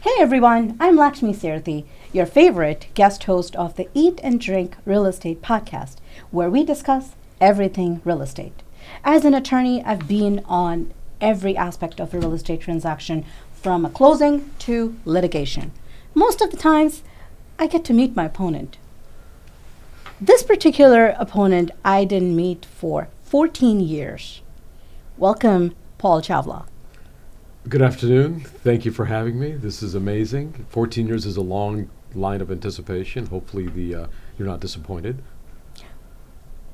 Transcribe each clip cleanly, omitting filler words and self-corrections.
Hey everyone, I'm Laxmi Sarathy, your favorite guest host of the Eat and Drink Real Estate podcast, where we discuss everything real estate. As an attorney, I've been on every aspect of a real estate transaction, from a closing to litigation. Most of the times, I get to meet my opponent. This particular opponent I didn't meet for 14 years. Welcome, Paul Chawla. Good afternoon. Thank you for having me. This is amazing. 14 years is a long line of anticipation. Hopefully you're not disappointed.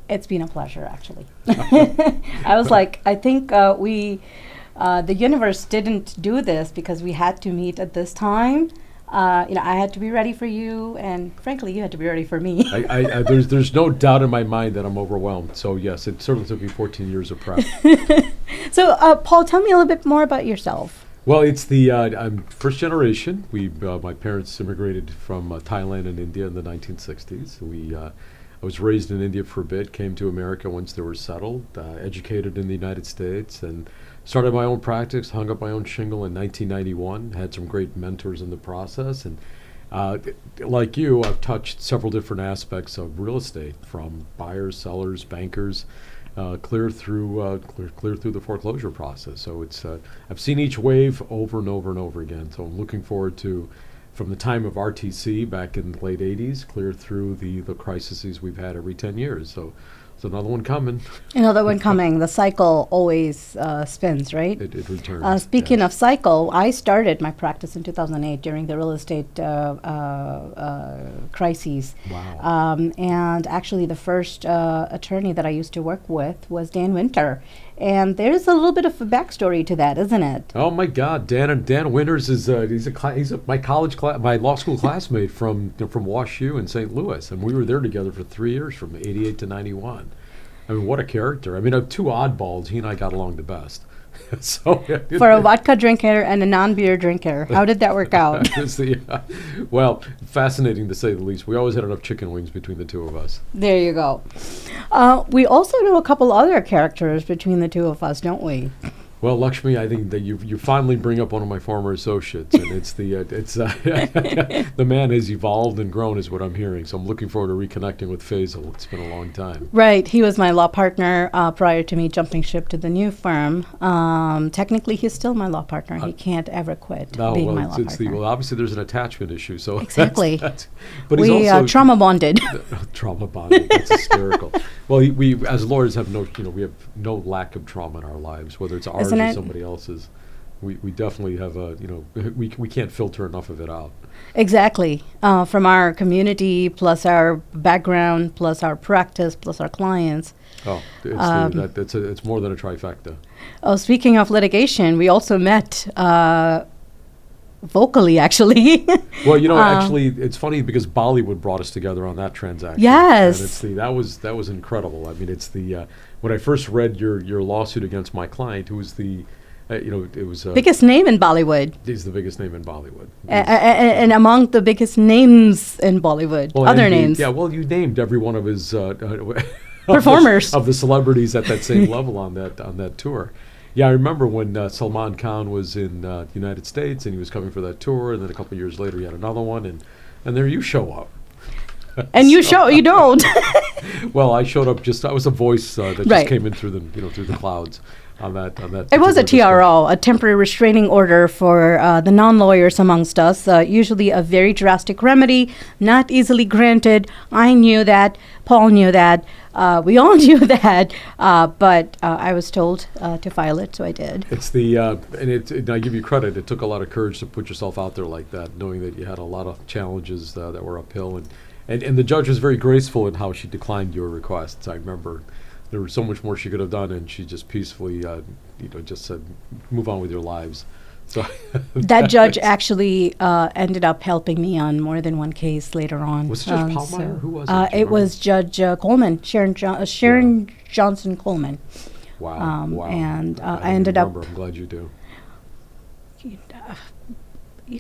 It's been a pleasure, actually. I was like, I think the universe didn't do this because we had to meet at this time. I had to be ready for you, and frankly, you had to be ready for me. There's no doubt in my mind that I'm overwhelmed. So yes, it certainly took me 14 years of prep. So, Paul, tell me a little bit more about yourself. Well, I'm first generation. My parents immigrated from Thailand and India in the 1960s. I was raised in India for a bit, came to America once they were settled, educated in the United States, and started my own practice, hung up my own shingle in 1991, had some great mentors in the process. And like you, I've touched several different aspects of real estate, from buyers, sellers, bankers, clear through the foreclosure process. So I've seen each wave over and over and over again. So I'm looking forward to, from the time of RTC back in the late 80s, clear through the crises we've had every 10 years. So there's another one coming. Another one coming. The cycle always spins, right? It returns. Speaking of cycle, I started my practice in 2008 during the real estate crises. Wow. And actually, the first attorney that I used to work with was Dan Winter. And there's a little bit of a backstory to that, isn't it? Oh my God, Dan Winters is my law school classmate from Wash U in St. Louis, and we were there together for 3 years, from '88 to '91. I mean, what a character! I mean, of two oddballs, he and I got along the best. So for a vodka drinker and a non-beer drinker, how did that work out? Well, fascinating to say the least. We always had enough chicken wings between the two of us. There you go. We also know a couple other characters between the two of us, don't we? Well, Laxmi, I think that you finally bring up one of my former associates, and it's the man has evolved and grown, is what I'm hearing. So I'm looking forward to reconnecting with Faisal. It's been a long time. Right, he was my law partner prior to me jumping ship to the new firm. Technically, he's still my law partner. He can't ever quit being my law partner. Well, obviously there's an attachment issue. So exactly, but we trauma bonded. Trauma bonded. That's hysterical. Well, we as lawyers have we have no lack of trauma in our lives, whether it's ours or somebody else's. We definitely have we can't filter enough of it out. Exactly. From our community, plus our background, plus our practice, plus our clients. Oh, it's more than a trifecta. Oh, speaking of litigation, we also met vocally, actually. Well, actually, it's funny because Bollywood brought us together on that transaction. Yes, and that was incredible. I mean, it's when I first read your lawsuit against my client, who was it was biggest name in Bollywood. He's the biggest name in Bollywood, and among the biggest names in Bollywood. Well, other names. Yeah, well, you named every one of his performers of the celebrities at that same level on that tour. Yeah, I remember when Salman Khan was in the United States and he was coming for that tour, and then a couple of years later he had another one, and there you show up. And you don't. Well, I showed up I was a voice that just came in through the clouds on that. It was a TRO, a temporary restraining order for the non-lawyers amongst us, usually a very drastic remedy, not easily granted. I knew that. Paul knew that. We all knew that, but I was told to file it, so I did. It's and I give you credit. It took a lot of courage to put yourself out there like that, knowing that you had a lot of challenges that were uphill, and the judge was very graceful in how she declined your requests. I remember there was so much more she could have done, and she just peacefully, just said, "Move on with your lives." So that judge actually ended up helping me on more than one case later on. Was it Judge Pallmeyer? Who was it? It was Judge Coleman, Sharon Johnson Coleman. Wow. Wow. And I ended up. I'm glad you do.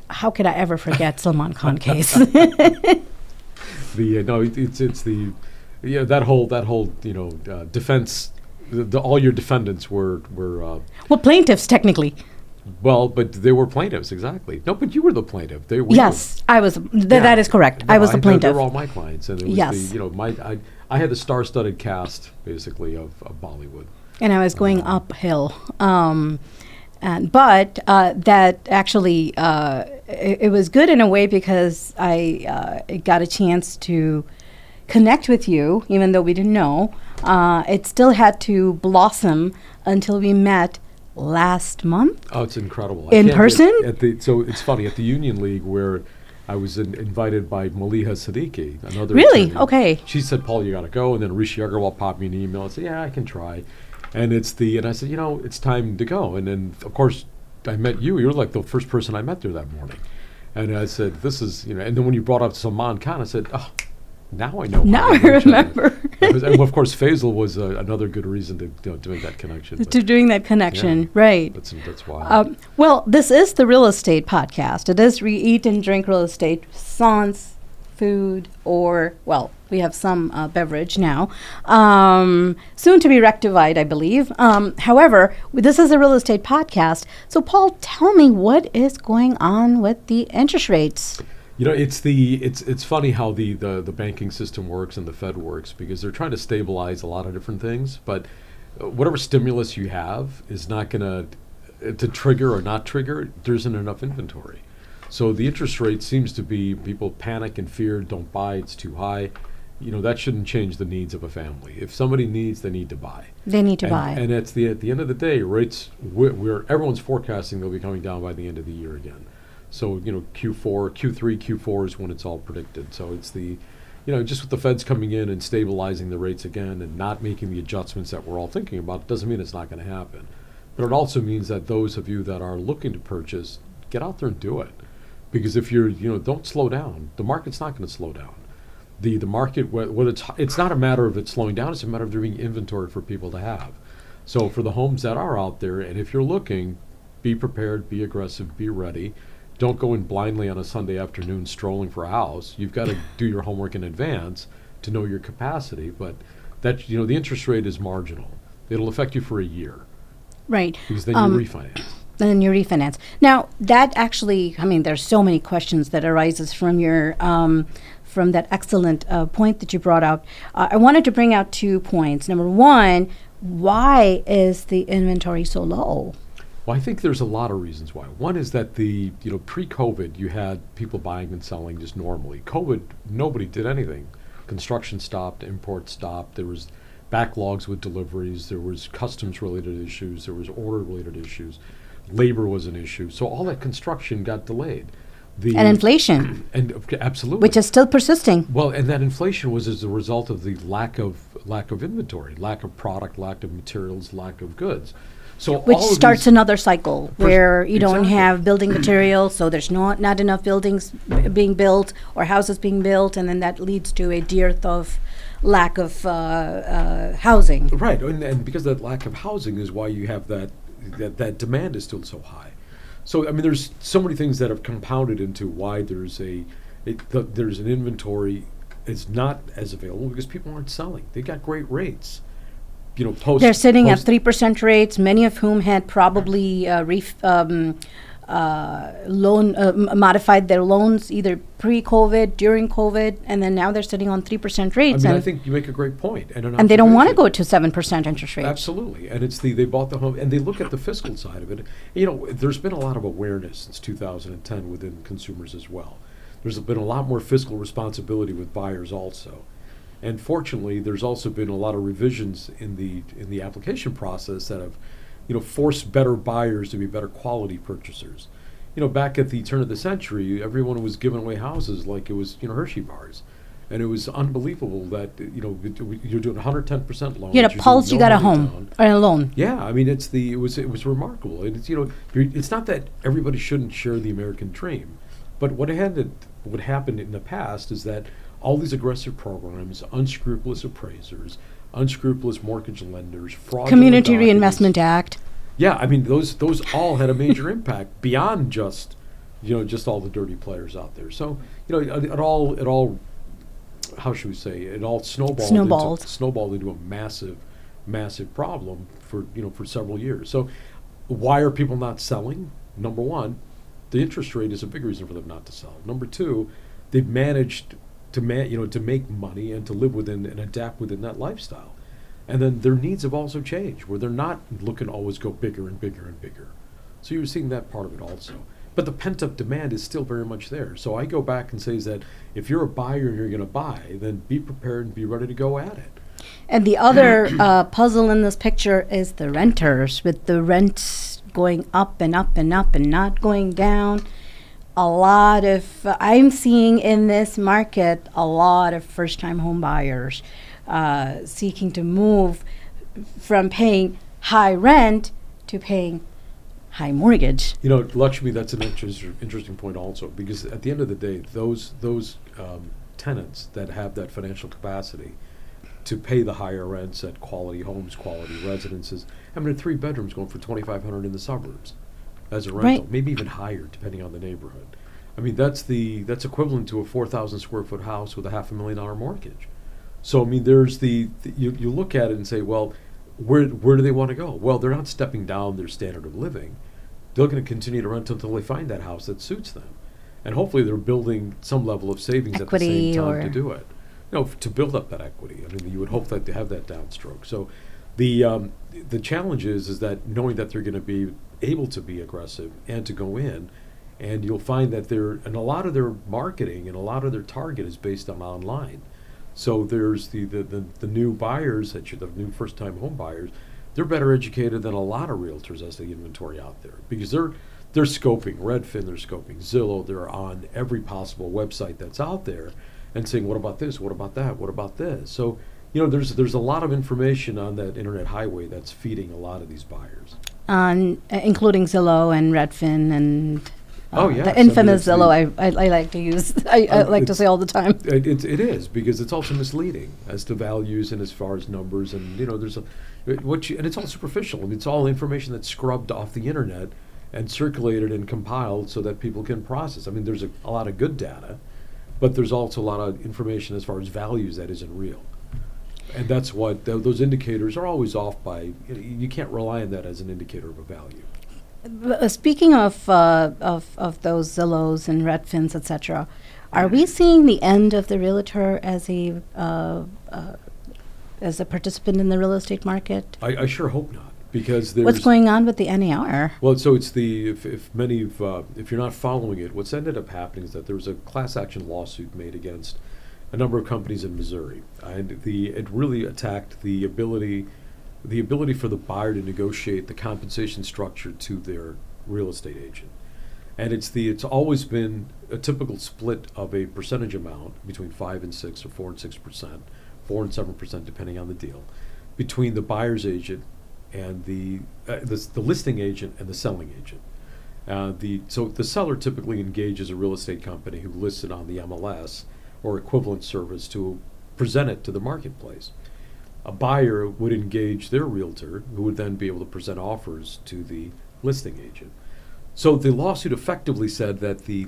How could I ever forget Salman Khan case? That whole defense. All your defendants were well, plaintiffs technically. Well, but they were plaintiffs, exactly. No, but you were the plaintiff. Yes, I was. Yeah. That is correct. No, I was the They plaintiff. were all my clients, and it was Yes. the, I had the star-studded cast, basically, of Bollywood. And I was going uphill. But that actually, it was good in a way because I got a chance to connect with you, even though we didn't know. It still had to blossom until we met last month. Oh, it's incredible. In person? So it's funny, at the Union League where I was invited by Maliha Siddiqui, another Really? attorney. Okay. She said, Paul, you got to go. And then Rishi Agarwal popped me an email and said, yeah, I can try. And I said, it's time to go. And then, of course, I met you. You were like the first person I met there that morning. And I said, this is, and then when you brought up Salman Khan, I said, oh, now I know. Now I remember. And of course, Faisal was another good reason to make that connection. To doing that connection, yeah, right. That's why. Well, this is the real estate podcast. It is Eat and Drink Real Estate, sans food, or, well, we have some beverage now. Soon to be rectified, I believe. However, this is a real estate podcast. So, Paul, tell me what is going on with the interest rates? It's funny how the banking system works and the Fed works, because they're trying to stabilize a lot of different things, but whatever stimulus you have is not going to trigger or not trigger. There isn't enough inventory. So the interest rate seems to be, people panic and fear, don't buy, it's too high. That shouldn't change the needs of a family. If somebody needs, they need to buy. They need to buy. And at the end of the day, rates, everyone's forecasting they'll be coming down by the end of the year again. So, Q3, Q4 is when it's all predicted. So it's just with the Feds coming in and stabilizing the rates again and not making the adjustments that we're all thinking about, doesn't mean it's not going to happen. But it also means that those of you that are looking to purchase, get out there and do it. Because if you're, don't slow down. The market's not going to slow down. The market, it's not a matter of it slowing down, it's a matter of there being inventory for people to have. So for the homes that are out there, and if you're looking, be prepared, be aggressive, be ready. Don't go in blindly on a Sunday afternoon strolling for a house. You've got to do your homework in advance to know your capacity. But that the interest rate is marginal. It'll affect you for a year. Right. Because then you refinance. Then you refinance. Now that actually, there's so many questions that arises from your from that excellent point that you brought out. I wanted to bring out 2 points. Number one, why is the inventory so low? Well, I think there's a lot of reasons why. One is that pre-COVID, you had people buying and selling just normally. COVID, nobody did anything. Construction stopped, imports stopped. There was backlogs with deliveries. There was customs-related issues. There was order-related issues. Labor was an issue. So all that construction got delayed. And inflation. Absolutely. Which is still persisting. Well, and that inflation was as a result of the lack of inventory, lack of product, lack of materials, lack of goods. So which starts another cycle where you don't have building materials, so there's not enough buildings being built or houses being built, and then that leads to a dearth of lack of housing. Right, and because of that lack of housing is why you have that demand is still so high. So there's so many things that have compounded into why there's an inventory is not as available, because people aren't selling. They got great rates. They're sitting at 3% rates, many of whom had probably modified their loans either pre-COVID, during COVID, and then now they're sitting on 3% rates. I think you make a great point. And they don't want to go to 7% interest rates. Absolutely. And it's they bought the home, and they look at the fiscal side of it. There's been a lot of awareness since 2010 within consumers as well. There's been a lot more fiscal responsibility with buyers also. And fortunately, there's also been a lot of revisions in the application process that have, forced better buyers to be better quality purchasers. Back at the turn of the century, everyone was giving away houses like it was, Hershey bars, and it was unbelievable that you're doing 110% loan. You had a pulse, you got a home or a loan. Yeah, it was remarkable, and it's it's not that everybody shouldn't share the American dream, but what happened in the past is that all these aggressive programs, unscrupulous appraisers, unscrupulous mortgage lenders, fraudulent Community documents. Reinvestment Act. Yeah, those all had a major impact beyond just all the dirty players out there. So it all how should we say, it all snowballed into a massive problem for several years. So why are people not selling? number one, the interest rate is a big reason for them not to sell. Number two, they've managed to to make money and to live within and adapt within that lifestyle. And then their needs have also changed, where they're not looking to always go bigger and bigger and bigger. So you're seeing that part of it also. But the pent-up demand is still very much there. So I go back and say is that if you're a buyer and you're going to buy, then be prepared and be ready to go at it. And the other puzzle in this picture is the renters, with the rents going up and up and up and not going down. A lot of, I'm seeing in this market, a lot of first-time home buyers seeking to move from paying high rent to paying high mortgage. Laxmi, that's an interesting point also, because at the end of the day, those tenants that have that financial capacity to pay the higher rents at quality homes, quality residences, a 3-bedroom's going for $2,500 in the suburbs as a rental, Right. maybe even higher depending on the neighborhood. That's equivalent to a 4,000 square foot house with a $500,000 mortgage. So there's you look at it and say, well, where do they want to go? Well, they're not stepping down their standard of living. They're going to continue to rent until they find that house that suits them, and hopefully they're building some level of savings Equity at the same time or to do it. To build up that equity. You would hope that they have that downstroke. So the challenge is that knowing that they're going to be able to be aggressive and to go in, and you'll find that and a lot of their marketing and a lot of their target is based on online. So there's the new buyers, the new first-time home buyers, they're better educated than a lot of realtors as to the inventory out there, because they're scoping Redfin, they're scoping Zillow, they're on every possible website that's out there, and saying, what about this? What about that? What about this? So, there's a lot of information on that internet highway that's feeding a lot of these buyers. Including Zillow and Redfin and yes. the infamous Zillow I like to use. I like to say all the time. It is, because it's also misleading as to values and as far as numbers, and there's and it's all superficial. It's all information that's scrubbed off the internet and circulated and compiled so that people can process. There's a lot of good data, but there's also a lot of information as far as values that isn't real. And that's what those indicators are always off by. You can't rely on that as an indicator of a value. Speaking of those Zillows and Redfins, etc., are we seeing the end of the realtor as a participant in the real estate market? I sure hope not, because there's what's going on with the NAR? Well, so it's if you're not following it, what's ended up happening is that there was a class action lawsuit made against a number of companies in Missouri, and it really attacked the ability for the buyer to negotiate the compensation structure to their real estate agent. And it's always been a typical split of a percentage amount between 5 and 6 or 4 and 6%, 4 and 7% depending on the deal, between the buyer's agent and the listing agent and the selling agent. So the seller typically engages a real estate company who lists it on the MLS or equivalent service to present it to the marketplace. A buyer would engage their realtor, who would then be able to present offers to the listing agent. So the lawsuit effectively said that the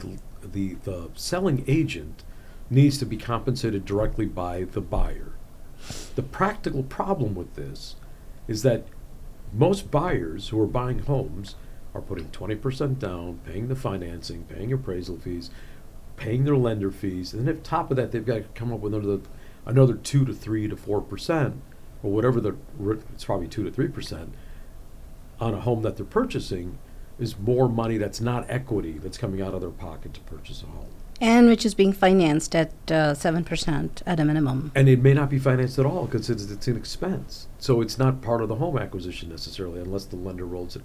selling agent needs to be compensated directly by the buyer. The practical problem with this is that most buyers who are buying homes are putting 20% down, paying the financing, paying appraisal fees, paying their lender fees, and then on top of that, they've got to come up with another 2 to 3 to 4%, or whatever it's probably 2 to 3% on a home that they're purchasing, is more money that's not equity that's coming out of their pocket to purchase a home. And which is being financed at 7% at a minimum. And it may not be financed at all because it's an expense. So it's not part of the home acquisition necessarily, unless the lender rolls it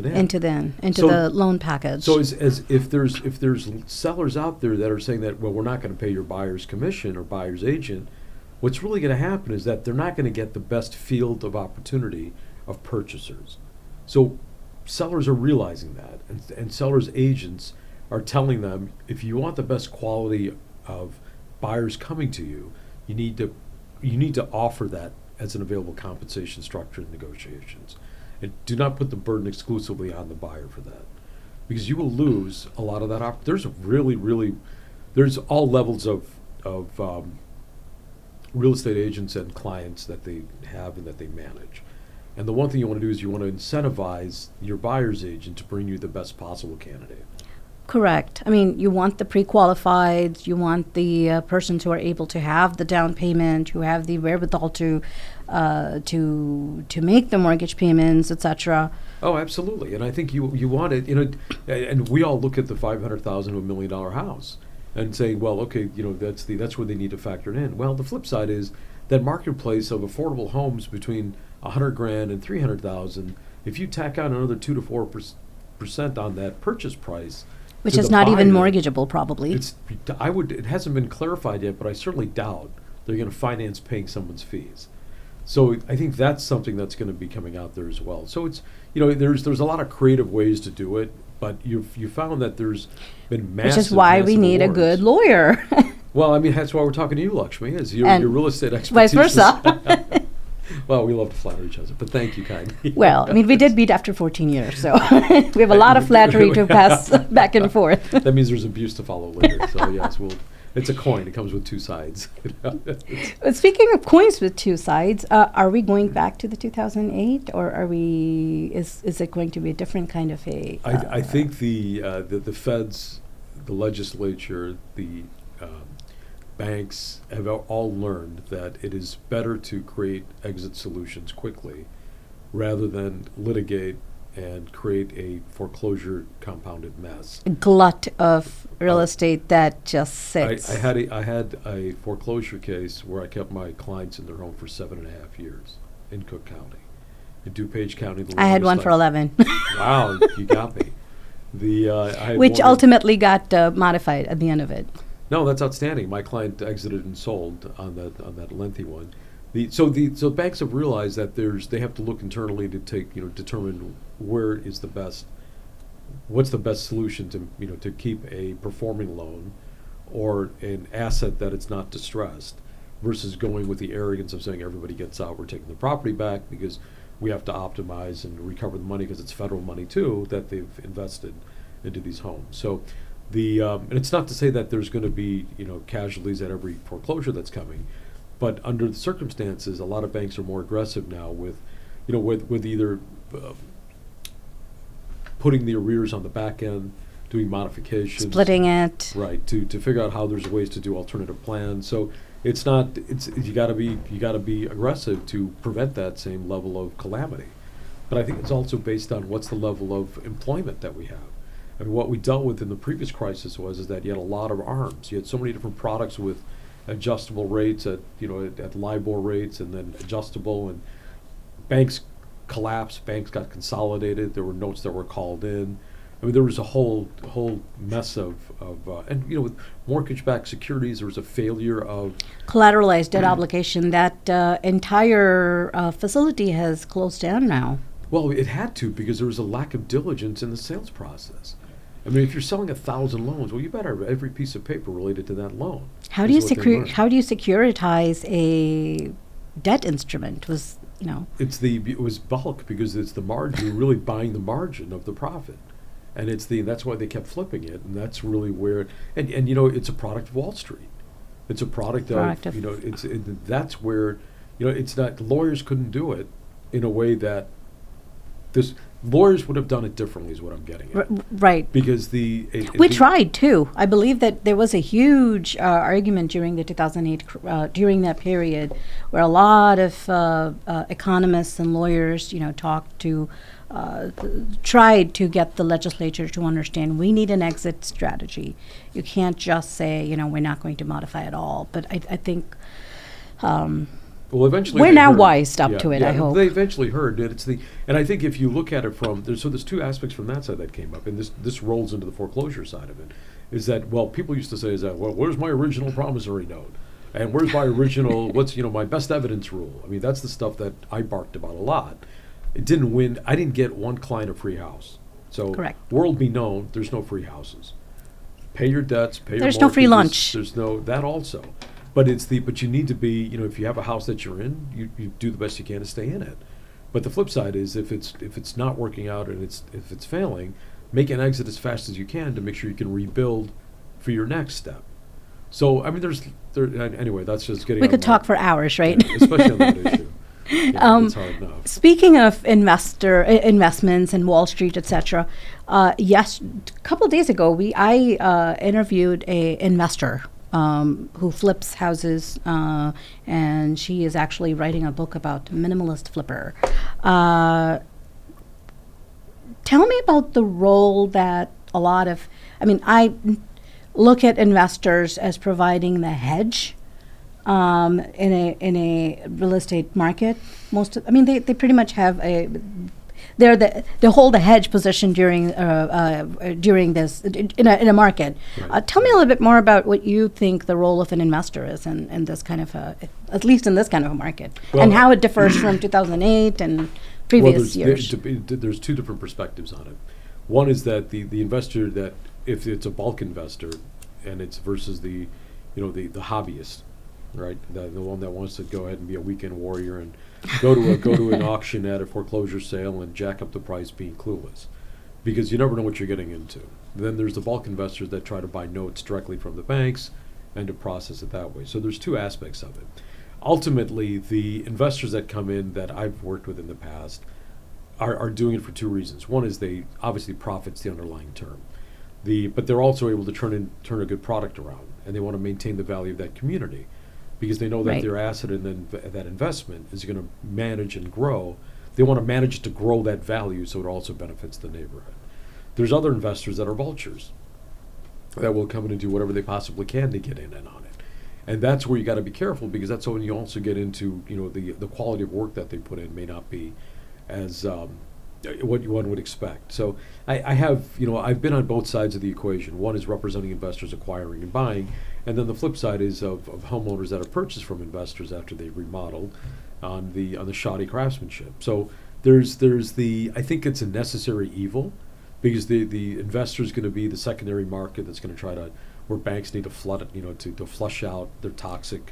in into the loan package. So as if there's sellers out there that are saying that, well, we're not going to pay your buyer's commission or buyer's agent, what's really going to happen is that they're not going to get the best field of opportunity of purchasers. So sellers are realizing that, and sellers' agents are telling them, if you want the best quality of buyers coming to you, you need to offer that as an available compensation structure in negotiations. And do not put the burden exclusively on the buyer for that, because you will lose a lot of that. There's all levels of real estate agents and clients that they have and that they manage. And the one thing you want to do is you want to incentivize your buyer's agent to bring you the best possible candidate. Correct. I mean, you want the pre-qualified, you want the persons who are able to have the down payment, who have the wherewithal to make the mortgage payments, etc. Oh, absolutely. And I think you want it, and we all look at the $500,000 to $1 million house and say, well, okay, that's where they need to factor it in. Well, the flip side is that marketplace of affordable homes between $100,000 and $300,000. If you tack on another 2 to 4% on that purchase price, which is not even mortgageable, probably. It hasn't been clarified yet, but I certainly doubt they're going to finance paying someone's fees. So I think that's something that's going to be coming out there as well. So it's, there's a lot of creative ways to do it, but you found that there's been massive. Which is why we need awards. A good lawyer. Well, I mean, that's why we're talking to you, Laxmi, as your real estate expertise. Vice versa. Well, we love to flatter each other, but thank you kindly. Well, I mean, we did meet after 14 years, so we have a lot of flattery to pass back and forth. That means there's abuse to follow later. So yes, it's a coin. It comes with two sides. Speaking of coins with two sides, are we going back to the 2008, or is it going to be a different kind of a? I think the feds, the legislature, the banks have all learned that it is better to create exit solutions quickly rather than litigate and create a foreclosure compounded mess. A glut of real estate that just sits. I had a foreclosure case where I kept my clients in their home for 7.5 years in Cook County. In DuPage County, I had one for 11. Wow, you got me. Which ultimately got modified at the end of it. No, that's outstanding. My client exited and sold on that lengthy one. So banks have realized that they have to look internally to determine what's the best solution to keep a performing loan or an asset that it's not distressed, versus going with the arrogance of saying everybody gets out, we're taking the property back because we have to optimize and recover the money because it's federal money too that they've invested into these homes. So and it's not to say that there's going to be casualties at every foreclosure that's coming, but under the circumstances, a lot of banks are more aggressive now with either putting the arrears on the back end, doing modifications, splitting it, right, to figure out how there's ways to do alternative plans. So you got to be aggressive to prevent that same level of calamity. But I think it's also based on what's the level of employment that we have. I mean, what we dealt with in the previous crisis is that you had a lot of arms. You had so many different products with adjustable rates at LIBOR rates, and then adjustable, and banks collapsed, banks got consolidated, there were notes that were called in. I mean, there was a whole mess of with mortgage-backed securities, there was a failure of collateralized debt obligation. That entire facility has closed down now. Well, it had to, because there was a lack of diligence in the sales process. I mean, if you're selling 1,000 loans, well, you better have every piece of paper related to that loan. How do you securitize a debt instrument? It was bulk, because it's the margin. You're really buying the margin of the profit, and that's why they kept flipping it, and that's really where it's a product of Wall Street. It's a product of that's where it's not, lawyers couldn't do it in a way that lawyers would have done it differently, is what I'm getting at. Right. Because we tried too. I believe that there was a huge argument during the 2008 during that period, where a lot of economists and lawyers, tried to get the legislature to understand we need an exit strategy. You can't just say we're not going to modify at all. But I think. Well, eventually we're now wised up to it. I hope they eventually heard it. And I think if you look at it there's two aspects from that side that came up, and this rolls into the foreclosure side of it. Is that, well, people used to say, where's my original promissory note, and where's my original what's my best evidence rule? I mean, that's the stuff that I barked about a lot. It didn't win. I didn't get one client a free house. So correct. World be known, there's no free houses. Pay your debts. Pay your mortgages. There's no free lunch. There's no that also. But you need to be, if you have a house that you're in, you do the best you can to stay in it. But the flip side is, if it's not working out and if it's failing, make an exit as fast as you can to make sure you can rebuild for your next step. So I mean, anyway, that's just getting. We could talk for hours, right? Yeah, especially on that issue. It's hard enough. Speaking of investments and Wall Street, etc., yes, a couple of days ago, I interviewed a investor who flips houses, and she is actually writing a book about minimalist flipper. Tell me about the role that a lot of, I look at investors as providing the hedge in a real estate market. They pretty much have they hold a hedge position during this in a market. Right. Tell me a little bit more about what you think the role of an investor is in this kind of at least in this kind of a market, and how it differs from 2008 and previous years. There's two different perspectives on it. One is that the investor, that if it's a bulk investor, and it's versus the hobbyist, right? The one that wants to go ahead and be a weekend warrior and go to an auction at a foreclosure sale and jack up the price, being clueless, because you never know what you're getting into. Then there's the bulk investors that try to buy notes directly from the banks and to process it that way. So there's two aspects of it. Ultimately, the investors that come in that I've worked with in the past are doing it for two reasons. One is they obviously profits the underlying term, but they're also able to turn a good product around, and they want to maintain the value of that community, because they know that their asset and then that investment is going to manage and grow. They want to manage to grow that value so it also benefits the neighborhood. There's other investors that are vultures that will come in and do whatever they possibly can to get in and on it. And that's where you got to be careful, because that's when you also get into, the quality of work that they put in may not be as what one would expect. So I've been on both sides of the equation. One is representing investors acquiring and buying, and then the flip side is of homeowners that have purchased from investors after they remodeled on the shoddy craftsmanship. So there's I think it's a necessary evil, because the investor is going to be the secondary market that's going to try to, where banks need to flood it, to flush out their toxic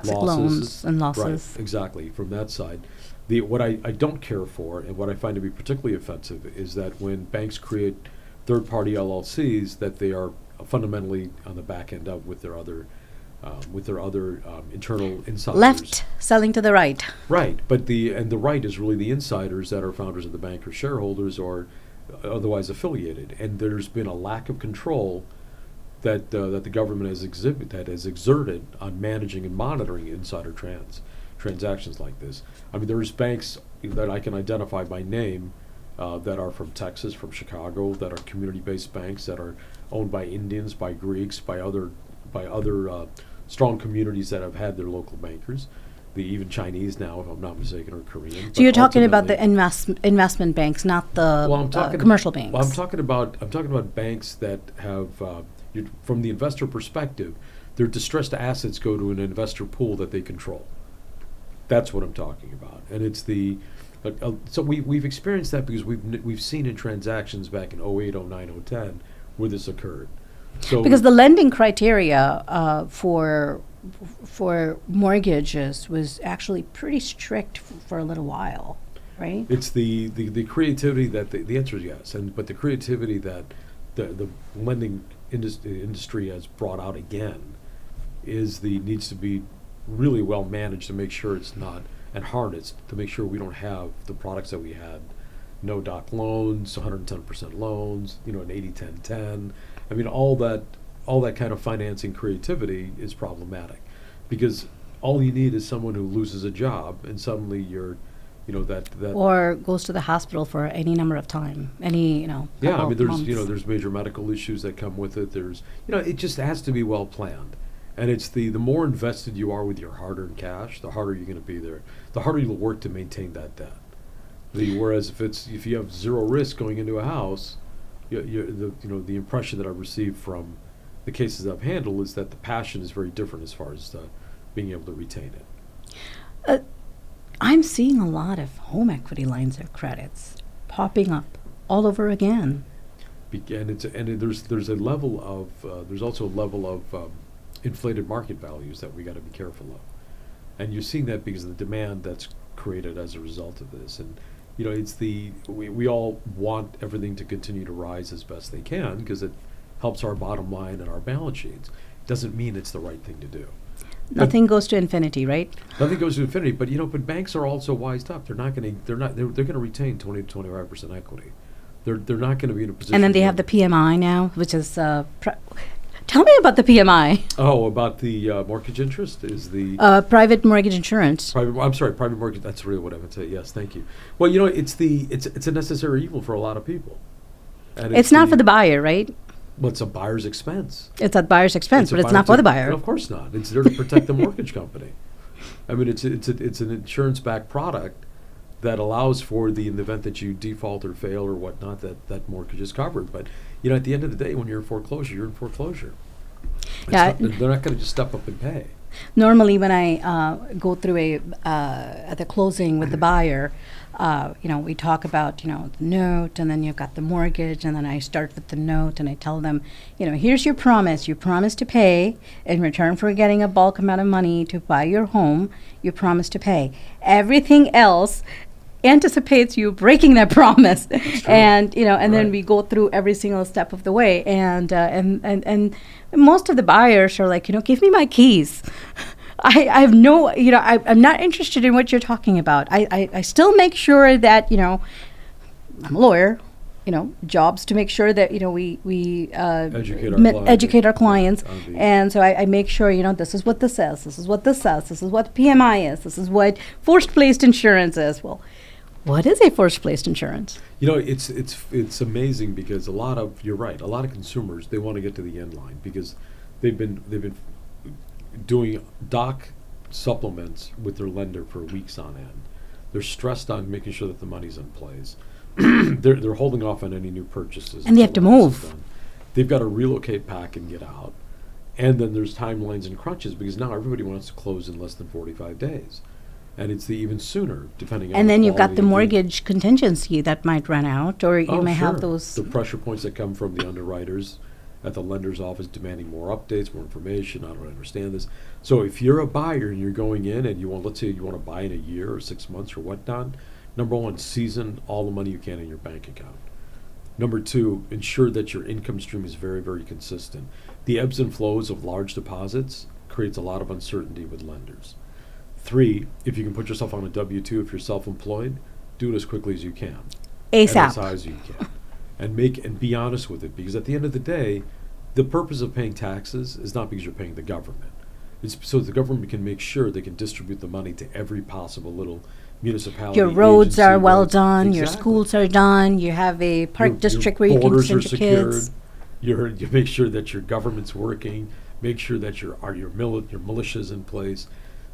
loans and losses. Right, exactly, from that side. What I don't care for, and what I find to be particularly offensive, is that when banks create third-party LLCs, that they are fundamentally on the back end of with their other internal insiders. Left selling to the right. Right, but the right is really the insiders that are founders of the bank or shareholders or otherwise affiliated, and there's been a lack of control that the government has exerted on managing and monitoring insider transactions like this. There's banks that I can identify by name that are from Texas, from Chicago, that are community-based banks that are owned by Indians, by Greeks, by other strong communities that have had their local bankers. Even Chinese now, if I'm not mistaken, or Korean. So you're talking about the investment banks, not the commercial banks. Well, I'm talking about banks that have, from the investor perspective, their distressed assets go to an investor pool that they control. That's what I'm talking about, and it's so we've experienced that because we've seen in transactions back in 08, 09, 010 where this occurred. So because the lending criteria for mortgages was actually pretty strict for a little while, right? It's the creativity that the answer is yes, but the creativity that the lending industry has brought out again needs to be really well managed to make sure it's not, and harnessed to make sure we don't have the products that we had, no doc loans, 110% loans, an 80-10-10. All that kind of financing creativity is problematic, because all you need is someone who loses a job and suddenly you're, that or goes to the hospital for any number of time, there's major medical issues that come with it. There's, it just has to be well planned. And it's the more invested you are with your hard-earned cash, the harder you're going to be there. The harder you'll work to maintain that debt. Whereas if you have zero risk going into a house, the impression that I've received from the cases I've handled is that the passion is very different as far as being able to retain it. I'm seeing a lot of home equity lines of credits popping up all over again. There's also a level of inflated market values that we got to be careful of, and you're seeing that because of the demand that's created as a result of this. And we all want everything to continue to rise as best they can because it helps our bottom line and our balance sheets. It doesn't mean it's the right thing to do. Nothing goes to infinity, right? Nothing goes to infinity, but but banks are also wised up. They're going to retain 20 to 25% equity. They're not going to be in a position. And then they have the PMI now, which is tell me about the PMI. Oh, about the mortgage interest is the private mortgage insurance. Private mortgage. That's really what I would say. Yes, thank you. Well, it's a necessary evil for a lot of people. And it's not for the buyer, right? Well, it's a buyer's expense. It's at buyer's expense, but it's not for the buyer. No, of course not. It's there to protect the mortgage company. I mean, it's an insurance-backed product that allows for in the event that you default or fail or whatnot, that mortgage is covered. But at the end of the day, when you're in foreclosure, you're in foreclosure. Yeah, they're not going to just step up and pay. Normally, when I go through at the closing with the buyer, we talk about the note, and then you've got the mortgage, and then I start with the note, and I tell them, here's your promise. You promise to pay in return for getting a bulk amount of money to buy your home. You promise to pay. Everything else anticipates you breaking that promise, and then we go through every single step of the way, and most of the buyers are like, give me my keys. I have no, I'm not interested in what you're talking about. I still make sure that, I'm a lawyer, jobs to make sure that, we educate our clients. And so I make sure, this is what this says, this is what this says, this is what PMI is, this is what forced placed insurance is. Well, what is a forced placed insurance? It's amazing because you're right, a lot of consumers, they want to get to the end line because they've been doing doc supplements with their lender for weeks on end. They're stressed on making sure that the money's in place. They're holding off on any new purchases. And they have to move. They've got to relocate, pack, and get out. And then there's timelines and crunches because now everybody wants to close in less than 45 days. And it's even sooner, depending on. And then you've got the mortgage contingency that might run out, or you may have those. The pressure points that come from the underwriters at the lender's office demanding more updates, more information. I don't understand this. So if you're a buyer and you're going in and let's say you want to buy in a year or 6 months or whatnot, number one, season all the money you can in your bank account. Number two, ensure that your income stream is very, very consistent. The ebbs and flows of large deposits creates a lot of uncertainty with lenders. Three, if you can put yourself on a W-2, if you're self-employed, do it as quickly as you can. ASAP. And as high as you can. And be honest with it, because at the end of the day, the purpose of paying taxes is not because you're paying the government. It's so the government can make sure they can distribute the money to every possible little municipality. Your roads are well done. Exactly. Your schools are done. You have a park district where you can send your kids. You make sure that your government's working. Make sure that your militia's in place.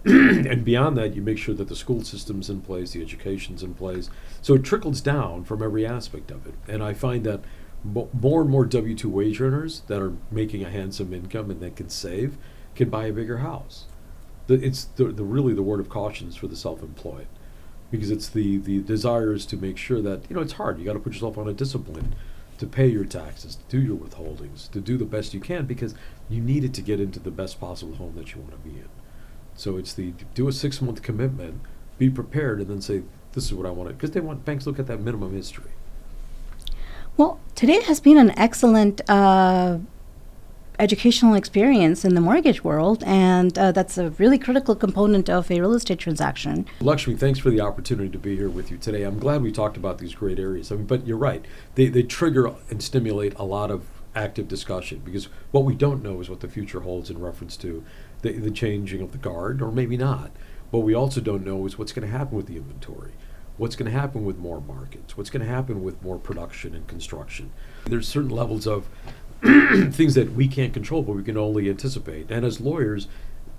And beyond that, you make sure that the school system's in place, the education's in place. So it trickles down from every aspect of it. And I find that more and more W-2 wage earners that are making a handsome income and that can save can buy a bigger house. It's really the word of caution is for the self-employed, because it's the desire is to make sure that it's hard. You got to put yourself on a discipline to pay your taxes, to do your withholdings, to do the best you can because you need it to get into the best possible home that you want to be in. So it's do a 6-month commitment, be prepared, and then say, this is what I want to, because banks look at that minimum history. Well, today has been an excellent educational experience in the mortgage world, and that's a really critical component of a real estate transaction. Laxmi, thanks for the opportunity to be here with you today. I'm glad we talked about these great areas. But you're right. They trigger and stimulate a lot of active discussion because what we don't know is what the future holds in reference to the changing of the guard, or maybe not. What we also don't know is what's going to happen with the inventory, what's going to happen with more markets, what's going to happen with more production and construction. There's certain levels of things that we can't control, but we can only anticipate. And as lawyers,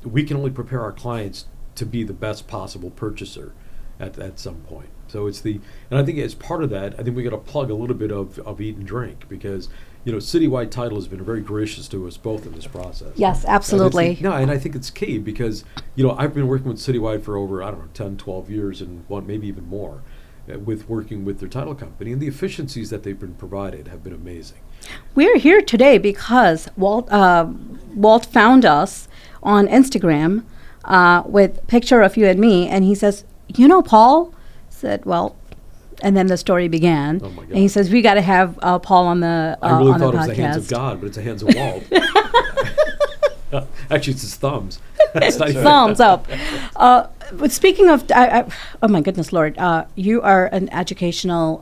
we can only prepare our clients to be the best possible purchaser at some point. So and I think as part of that, I think we got to plug a little bit of eat and drink because Citywide Title has been very gracious to us both in this process. Yes, absolutely. And I think it's key because, I've been working with Citywide for over, 10, 12 years and maybe even more with working with their title company. And the efficiencies that they've been provided have been amazing. We're here today because Walt found us on Instagram with a picture of you and me. And he says, Paul? Said, well... And then the story began. Oh my God. And he says, we got to have Paul on the podcast. I really thought it was the hands of God, but it's the hands of Walt. Actually, it's his thumbs. That's not even- Thumbs up. But speaking of, oh my goodness, Lord, you are an educational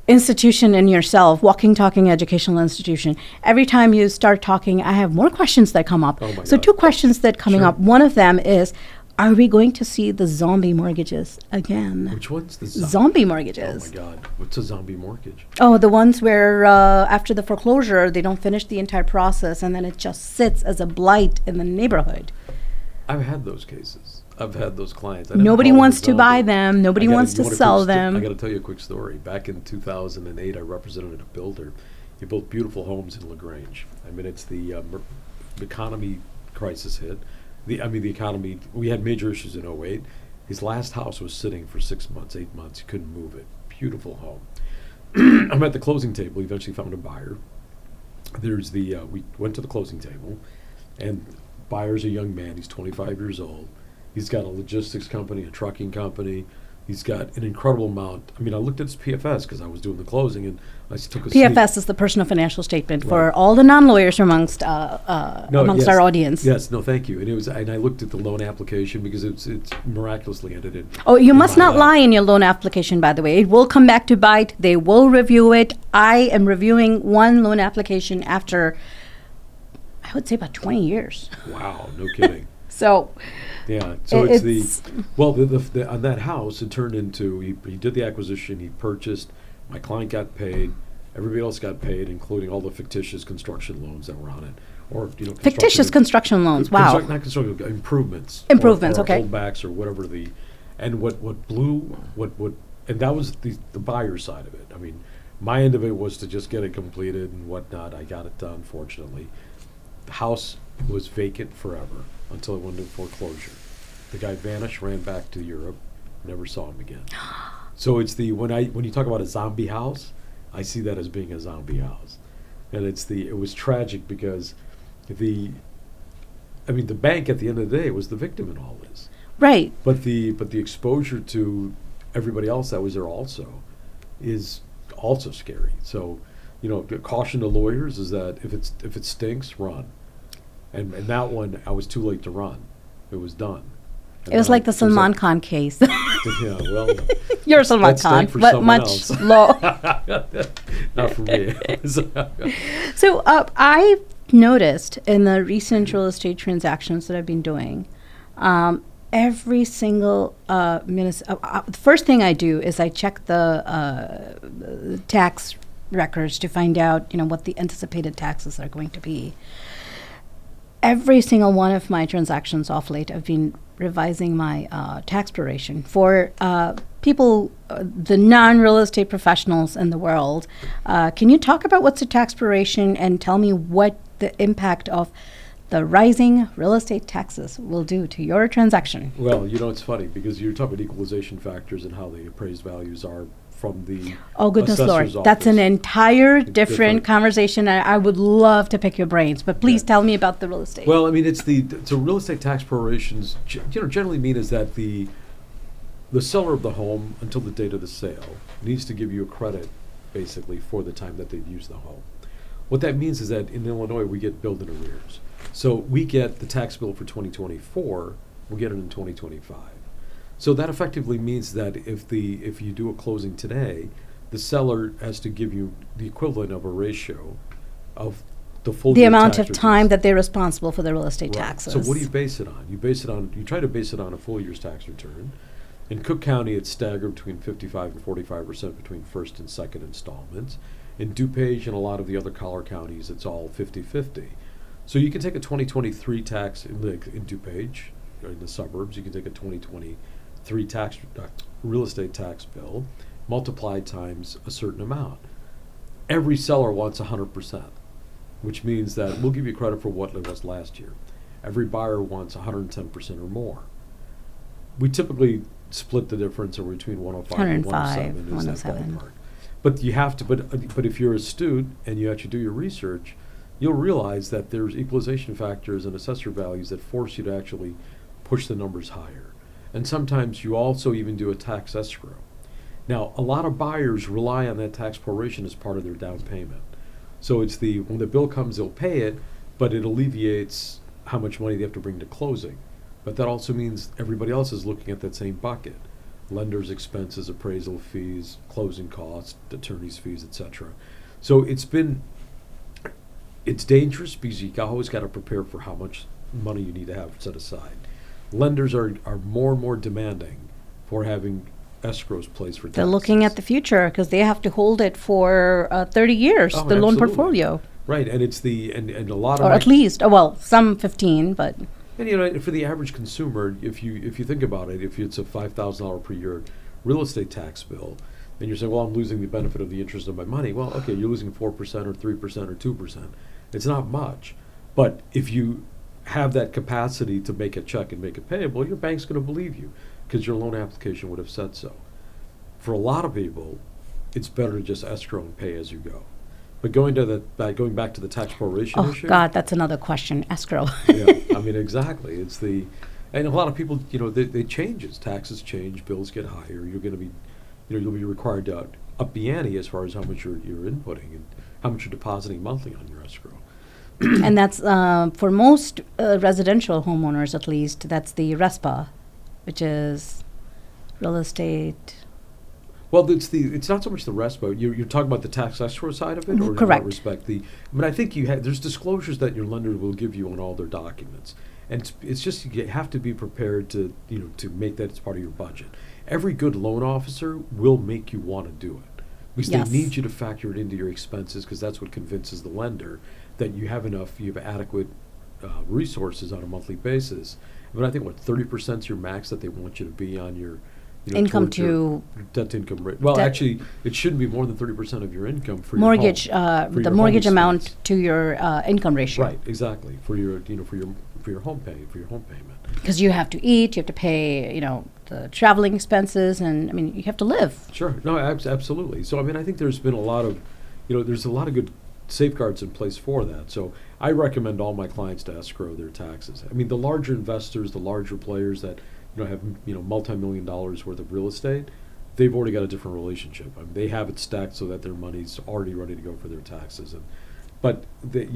institution in yourself, walking, talking educational institution. Every time you start talking, I have more questions that come up. Oh my So God. two questions that coming Sure. up. One of them is, are we going to see the zombie mortgages again? Which one's the Zombie Oh mortgages. my God! What's a zombie mortgage? Oh, the ones where after the foreclosure, they don't finish the entire process and then it just sits as a blight in the neighborhood. I've had those cases. I've had those clients. I never Nobody call them wants a to buy zombie. them. Nobody I gotta- wants you to want a sell quick them. I got to tell you a quick story. Back in 2008, I represented a builder. He built beautiful homes in LaGrange. I mean, it's the economy crisis hit. The economy. We had major issues in '08. His last house was sitting for 6 months, 8 months. He couldn't move it. Beautiful home. I'm at the closing table. He eventually found a buyer. There's the we went to the closing table, and buyer's a young man. He's 25 years old. He's got a logistics company, a trucking company. He's got an incredible amount. I mean, I looked at his PFS because I was doing the closing, and I took a PFS sneak. is the personal financial statement for Right. all the non-lawyers amongst No, amongst yes. our audience. Yes, no, thank you. And I looked at the loan application because it's miraculously ended in. Oh, you in must my not lap. lie in your loan application, by the way. It will come back to bite. They will review it. I am reviewing one loan application after, I would say, about 20 years. Wow, no kidding. So, Yeah, so It's- on that house, it turned into, he did the acquisition, he purchased, my client got paid, everybody else got paid, including all the fictitious construction loans that were on it. Or, fictitious construction loans. Wow. Not construction, improvements. Improvements, or okay. holdbacks or whatever and what blew, and that was the buyer side of it. I mean, my end of it was to just get it completed and whatnot. I got it done, fortunately. The house was vacant forever until it went into foreclosure. The guy vanished, ran back to Europe, never saw him again. So it's when you talk about a zombie house, I see that as being a zombie house, and it was tragic because the bank at the end of the day was the victim in all this, Right. but the exposure to everybody else that was there also is also scary. So, the caution to lawyers is that if it stinks, run. And that one, I was too late to run. It was done. And It was then like the it was Salman Khan case. Yeah, well, You're Salman that Khan, stank for but someone much else. low. not for me. So I've noticed in the recent real estate transactions that I've been doing, every single the first thing I do is I check the tax records to find out, what the anticipated taxes are going to be. Every single one of my transactions off late, I've been revising my tax proration for people, the non-real estate professionals in the world. Can you talk about what's a tax proration and tell me what the impact of the rising real estate taxes will do to your transaction? Well, it's funny because you're talking about equalization factors and how the appraised values are from the Oh, goodness assessor's Lord. That's an office. entire It's different different. conversation. I would love to pick your brains, but please Yeah. tell me about the real estate. Well, so real estate tax prorations, generally mean is that the seller of the home until the date of the sale needs to give you a credit, basically, for the time that they've used the home. What that means is that in Illinois we get billed in arrears. So we get the tax bill for 2024, we'll get it in 2025. So that effectively means that if you do a closing today, the seller has to give you the equivalent of a ratio of the full the year amount tax of time returns. that they're responsible for the real estate Right. taxes. So what do you base it on? You try to base it on a full year's tax return. In Cook County, it's staggered between 55 and 45% between first and second installments. In DuPage and a lot of the other collar counties, it's all 50-50. So you can take a 2023 tax in DuPage, or in the suburbs. You can take a 2023 real estate tax bill, multiplied times a certain amount. Every seller wants 100%, which means that we'll give you credit for what it was last year. Every buyer wants 110% or more. We typically split the difference, or between 105 and 105, 107 is that 107. ballpark. But you have to. But if you're astute and you actually do your research, you'll realize that there's equalization factors and assessor values that force you to actually push the numbers higher. And sometimes you also even do a tax escrow. Now, a lot of buyers rely on that tax proration as part of their down payment. So it's when the bill comes, they'll pay it, but it alleviates how much money they have to bring to closing. But that also means everybody else is looking at that same bucket. Lenders' expenses, appraisal fees, closing costs, attorney's fees, etc. So it's dangerous because you always got to prepare for how much money you need to have set aside. Lenders are more and more demanding for having escrows placed for taxes. They're looking at the future because they have to hold it for 30 years, the loan absolutely. portfolio. Right, and it's and a lot of or at least, some 15, but and for the average consumer, if you think about it, if it's a $5,000 per year real estate tax bill, and you're saying, well, I'm losing the benefit of the interest of my money. Well, okay, you're losing 4% or 3% or 2%. It's not much, but if you have that capacity to make a check and make it payable, your bank's going to believe you because your loan application would have said so. For a lot of people, it's better to just escrow and pay as you go. But going back to the tax proration issue. Oh God, that's another question. Escrow. Yeah, I mean exactly. And a lot of people, they change as taxes change, bills get higher. You're going to be, you'll be required to up the ante as far as how much you're inputting and how much you're depositing monthly on your escrow. And that's for most residential homeowners, at least. That's the RESPA, which is real estate. Well, it's not so much the RESPA. You're talking about the tax escrow side of it, or correct. In what respect? I think there's disclosures that your lender will give you on all their documents, and it's just you have to be prepared to make that as part of your budget. Every good loan officer will make you want to do it because Yes. they need you to factor it into your expenses because that's what convinces the lender that you have adequate resources on a monthly basis. But I think 30% is your max that they want you to be on your Income towards your to debt to income rate. Well, actually, it shouldn't be more than 30% of your income for mortgage. your home, for The your mortgage home amount expense. to your income ratio. Right, exactly. For your home payment. Because you have to eat, you have to pay, the traveling expenses, and you have to live. Sure. No, absolutely. So I think there's been a lot of, there's a lot of good safeguards in place for that. So I recommend all my clients to escrow their taxes. The larger investors, the larger players that have multi-million dollars worth of real estate, they've already got a different relationship. They have it stacked so that their money's already ready to go for their taxes. But the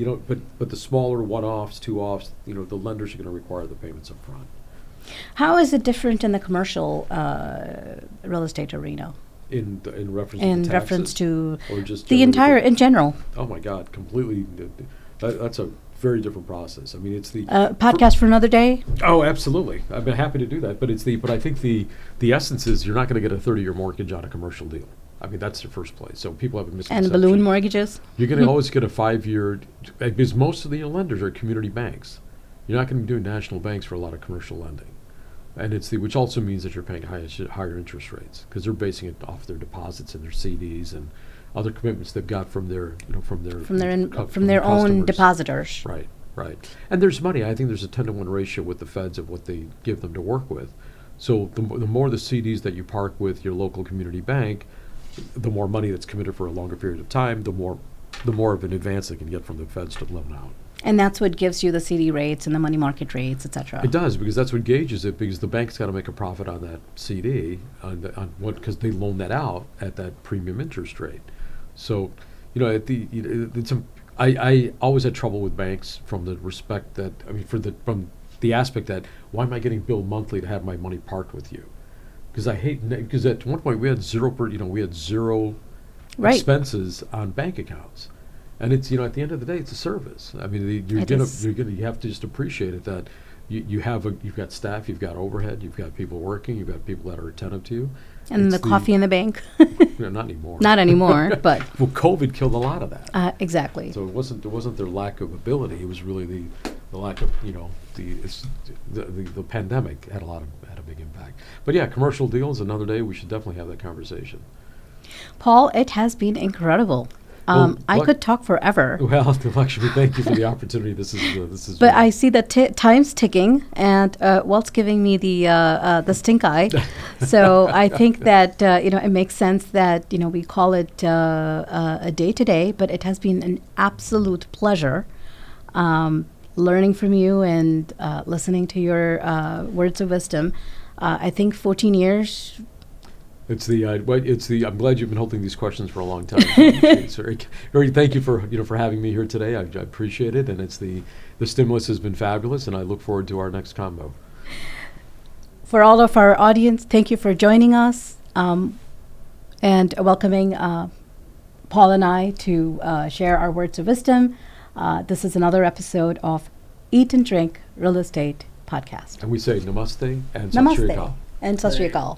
smaller one-offs, two-offs, the lenders are going to require the payments up front. How is it different in the commercial real estate arena? In reference In to taxes? reference to Or just the entire, in general. Oh my God, completely. That's a very different process. It's the Podcast for another day? Oh, absolutely. I've been happy to do that. But I think the essence is you're not going to get a 30-year mortgage on a commercial deal. That's the first place. So people have a misconception. And balloon mortgages? You're going to always get a 5-year, because most of the lenders are community banks. You're not going to be doing national banks for a lot of commercial lending. And which also means that you're paying higher interest rates because they're basing it off their deposits and their CDs and other commitments they've got from their own depositors. Right. And there's money. I think there's a 10-to-1 ratio with the feds of what they give them to work with. So the more the CDs that you park with your local community bank, the more money that's committed for a longer period of time, the more of an advance they can get from the feds to loan out. And that's what gives you the CD rates and the money market rates, et cetera. It does, because that's what gauges it, because the bank's got to make a profit on that CD because they loan that out at that premium interest rate. So, I always had trouble with banks from the respect that from the aspect that why am I getting billed monthly to have my money parked with you? Because because at one point we had zero Right. expenses on bank accounts. And it's at the end of the day, it's a service. You have to just appreciate it that you've got staff, you've got overhead, you've got people working, you've got people that are attentive to you. And the coffee in the bank. Not anymore. Not anymore, but well, COVID killed a lot of that. Exactly. So it wasn't their lack of ability; it was really the lack of the pandemic had a big impact. But yeah, commercial deals another day. We should definitely have that conversation. Paul, it has been incredible. I could talk forever. Well, Laxmi, thank you for the opportunity. This is. But I see that time's ticking, and Walt's giving me the stink eye. So I think that it makes sense that we call it a day today. But it has been an absolute pleasure learning from you and listening to your words of wisdom. I think 14 years. I'm glad you've been holding these questions for a long time. It's very, thank you for having me here today. I appreciate it, and the stimulus has been fabulous, and I look forward to our next combo. For all of our audience, thank you for joining us and welcoming Paul and I to share our words of wisdom. This is another episode of Eat and Drink Real Estate Podcast. And we say namaste and sat shri akal. And sat shri akal.